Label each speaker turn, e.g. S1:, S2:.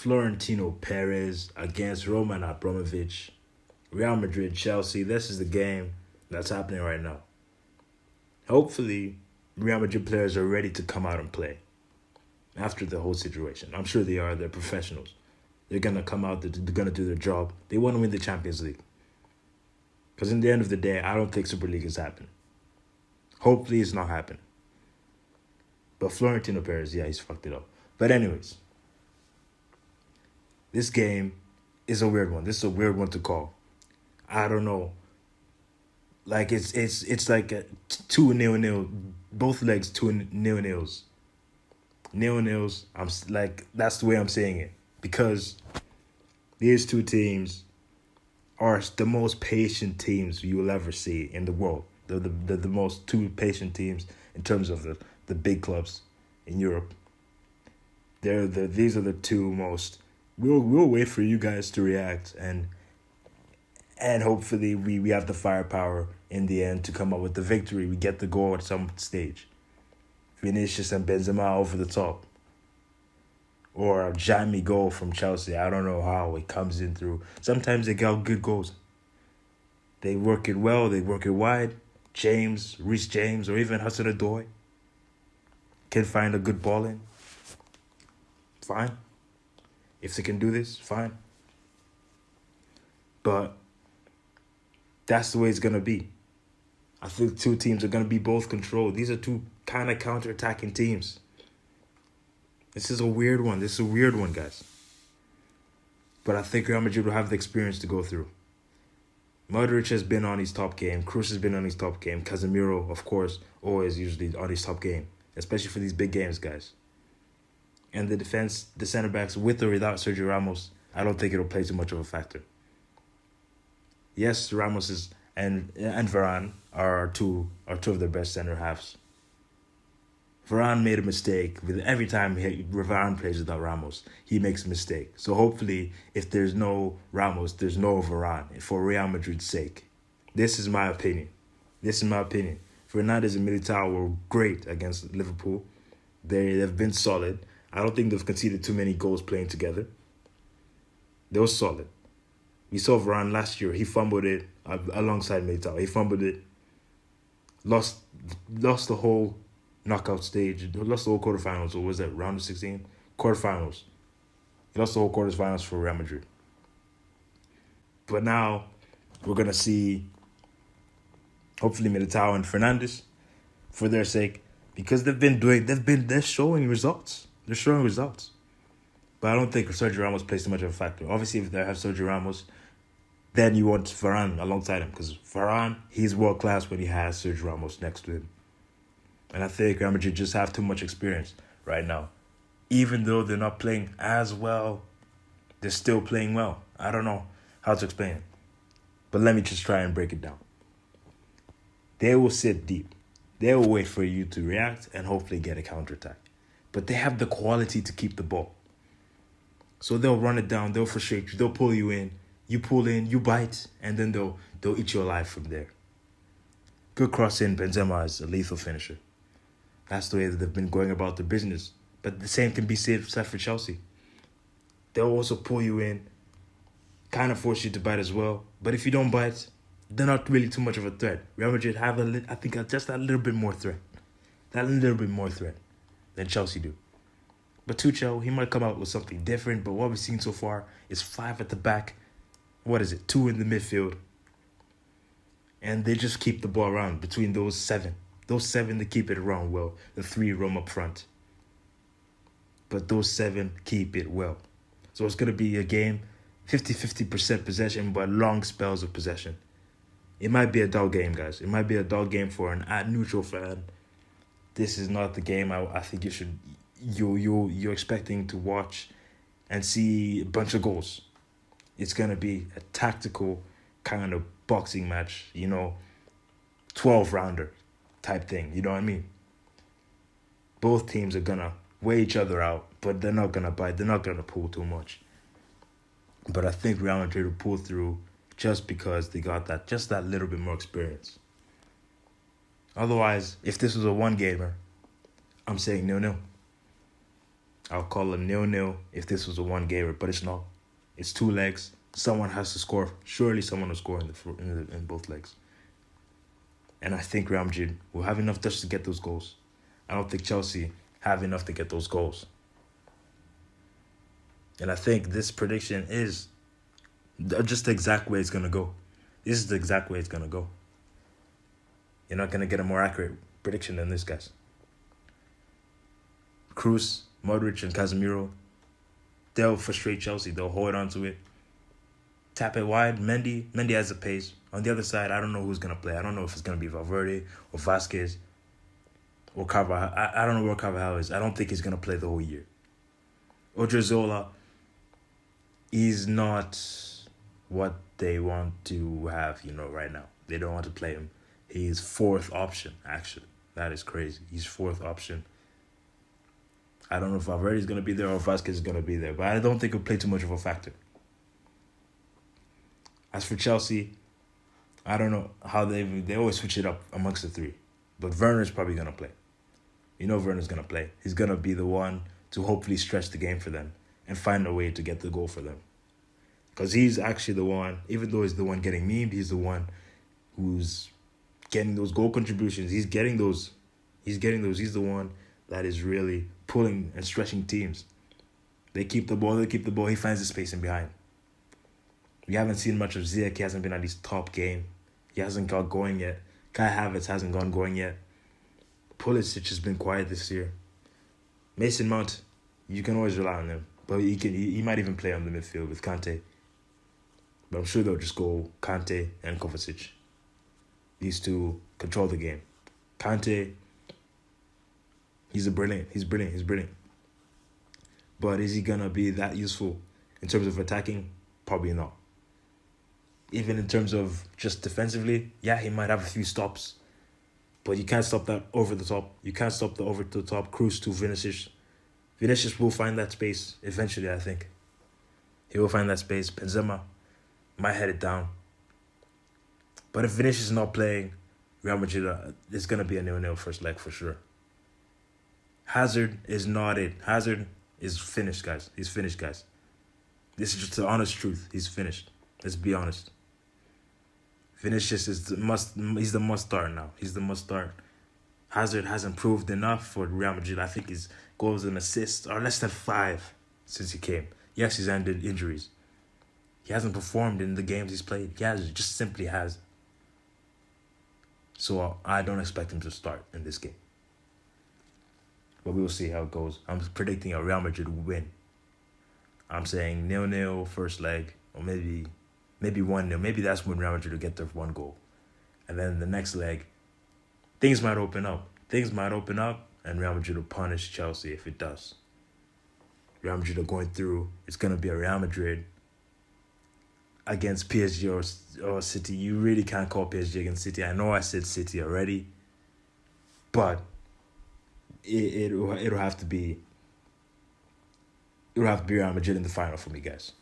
S1: Florentino, Perez against Roman Abramovich, Real Madrid, Chelsea. This is the game that's happening right now. Hopefully, Real Madrid players are ready to come out and play after the whole situation. I'm sure they are. They're professionals. They're going to come out. They're going to do their job. They want to win the Champions League. Because in the end of the day, I don't think Super League is happening. Hopefully, it's not happening. But Florentino Perez, yeah, he's fucked it up. But anyways, this game is a weird one. This is a weird one to call. I don't know. Like it's like a 2-0. Both legs 2-0. 0-0. Like that's the way I'm saying it, because these two teams are the most patient teams you will ever see in the world. They're the most two patient teams in terms of the big clubs in Europe. These are the two most. We'll wait for you guys to react and hopefully we have the firepower in the end to come up with the victory. We get the goal at some stage. Vinicius and Benzema over the top. Or a jammy goal from Chelsea. I don't know how it comes in through. Sometimes they get good goals. They work it well. They work it wide. Reece James, or even Hudson-Odoi can find a good ball in. Fine. If they can do this, fine. But that's the way it's going to be. I think two teams are going to be both controlled. These are two kind of counter-attacking teams. This is a weird one. This is a weird one, guys. But I think Real Madrid will have the experience to go through. Modric has been on his top game. Kroos has been on his top game. Casemiro, of course, always usually on his top game. Especially for these big games, guys. And the defense, the center-backs, with or without Sergio Ramos, I don't think it'll play too much of a factor. Yes, Ramos and Varane are two of their best center-halves. Varane made a mistake. Every time Varane plays without Ramos, he makes a mistake. So hopefully, if there's no Ramos, there's no Varane, for Real Madrid's sake. This is my opinion. Fernandes and Militao were great against Liverpool. They've been solid. I don't think they've conceded too many goals playing together. They were solid. We saw Varane last year. He fumbled it alongside Militao. He fumbled it. Lost the whole knockout stage. Lost the whole quarterfinals. Or was that round of 16? Quarterfinals. He lost the whole quarterfinals for Real Madrid. But now we're going to see, hopefully, Militao and Fernandes, for their sake, because they're showing results. They're showing results. But I don't think Sergio Ramos plays too much of a factor. Obviously, if they have Sergio Ramos, then you want Varane alongside him. Because Varane, he's world-class when he has Sergio Ramos next to him. And I think Real Madrid just have too much experience right now. Even though they're not playing as well, they're still playing well. I don't know how to explain it. But let me just try and break it down. They will sit deep. They will wait for you to react and hopefully get a counterattack. But they have the quality to keep the ball. So they'll run it down, they'll frustrate you, they'll pull you in, you pull in, you bite, and then they'll eat you alive from there. Good cross in, Benzema is a lethal finisher. That's the way that they've been going about their business. But the same can be said for Chelsea. They'll also pull you in, kind of force you to bite as well. But if you don't bite, they're not really too much of a threat. Real Madrid have just a little bit more threat. That little bit more threat than Chelsea do. But Tuchel, he might come out with something different, but what we've seen so far is 5 at the back. 2 in the midfield. And they just keep the ball around between those 7. Those 7, they keep it around well. The 3 roam up front. But those 7 keep it well. So it's going to be a game, 50% possession, but long spells of possession. It might be a dull game, guys. It might be a dull game for an neutral fan. This is not the game I think you're expecting to watch and see a bunch of goals. It's going to be a tactical kind of boxing match, 12-rounder type thing, you know what I mean? Both teams are going to weigh each other out, but they're not going to bite, they're not going to pull too much. But I think Real Madrid will pull through just because they got that little bit more experience. Otherwise, if this was a one-gamer, I'm saying 0-0. I'll call a 0-0 if this was a one gamer, but it's not. It's two legs. Someone has to score. Surely someone will score in both legs. And I think Real Madrid will have enough touch to get those goals. I don't think Chelsea have enough to get those goals. And I think this prediction is just the exact way it's going to go. This is the exact way it's going to go. You're not going to get a more accurate prediction than this, guys. Kroos, Modric, and Casemiro, they'll frustrate Chelsea. They'll hold on to it. Tap it wide. Mendy has the pace. On the other side, I don't know who's going to play. I don't know if it's going to be Valverde or Vasquez or Carvajal. I don't know where Carvajal is. I don't think he's going to play the whole year. Odriozola, he's not what they want to have, right now. They don't want to play him. He's fourth option, actually. That is crazy. He's fourth option. I don't know if Valverde is going to be there or Vasquez is going to be there, but I don't think it'll play too much of a factor. As for Chelsea, I don't know how they always switch it up amongst the three. But Werner's probably going to play. Werner's going to play. He's going to be the one to hopefully stretch the game for them and find a way to get the goal for them. Because he's actually the one, even though he's the one getting memed, he's the one who's getting those goal contributions. He's getting those. He's the one that is really pulling and stretching teams. They keep the ball. He finds the space in behind. We haven't seen much of Ziyech. He hasn't been at his top game. He hasn't got going yet. Kai Havertz hasn't gone going yet. Pulisic has been quiet this year. Mason Mount, you can always rely on him. But he might even play on the midfield with Kante. But I'm sure they'll just go Kante and Kovacic. These two control the game. Kante, he's brilliant. But is he going to be that useful in terms of attacking? Probably not. Even in terms of just defensively, yeah, he might have a few stops. But you can't stop that over the top. You can't stop the over the top cruise to Vinicius. Vinicius will find that space eventually, I think. He will find that space. Benzema might head it down. But if Vinicius is not playing, Real Madrid, it's going to be a 0-0 first leg for sure. Hazard is not it. Hazard is finished, guys. He's finished, guys. This is just the honest truth. He's finished. Let's be honest. Vinicius is he's the must start now. He's the must start. Hazard hasn't proved enough for Real Madrid. I think his goals and assists are less than 5 since he came. Yes, he's ended injuries. He hasn't performed in the games he's played. He just simply has. So I don't expect him to start in this game. But we will see how it goes. I'm predicting a Real Madrid win. I'm saying 0-0 first leg, or maybe 1-0. Maybe that's when Real Madrid will get their one goal. And then the next leg, things might open up. And Real Madrid will punish Chelsea if it does. Real Madrid are going through. It's going to be a Real Madrid against PSG or City. You really can't call PSG against City. I know I said City already. But it'll have to be... Real Madrid in the final for me, guys.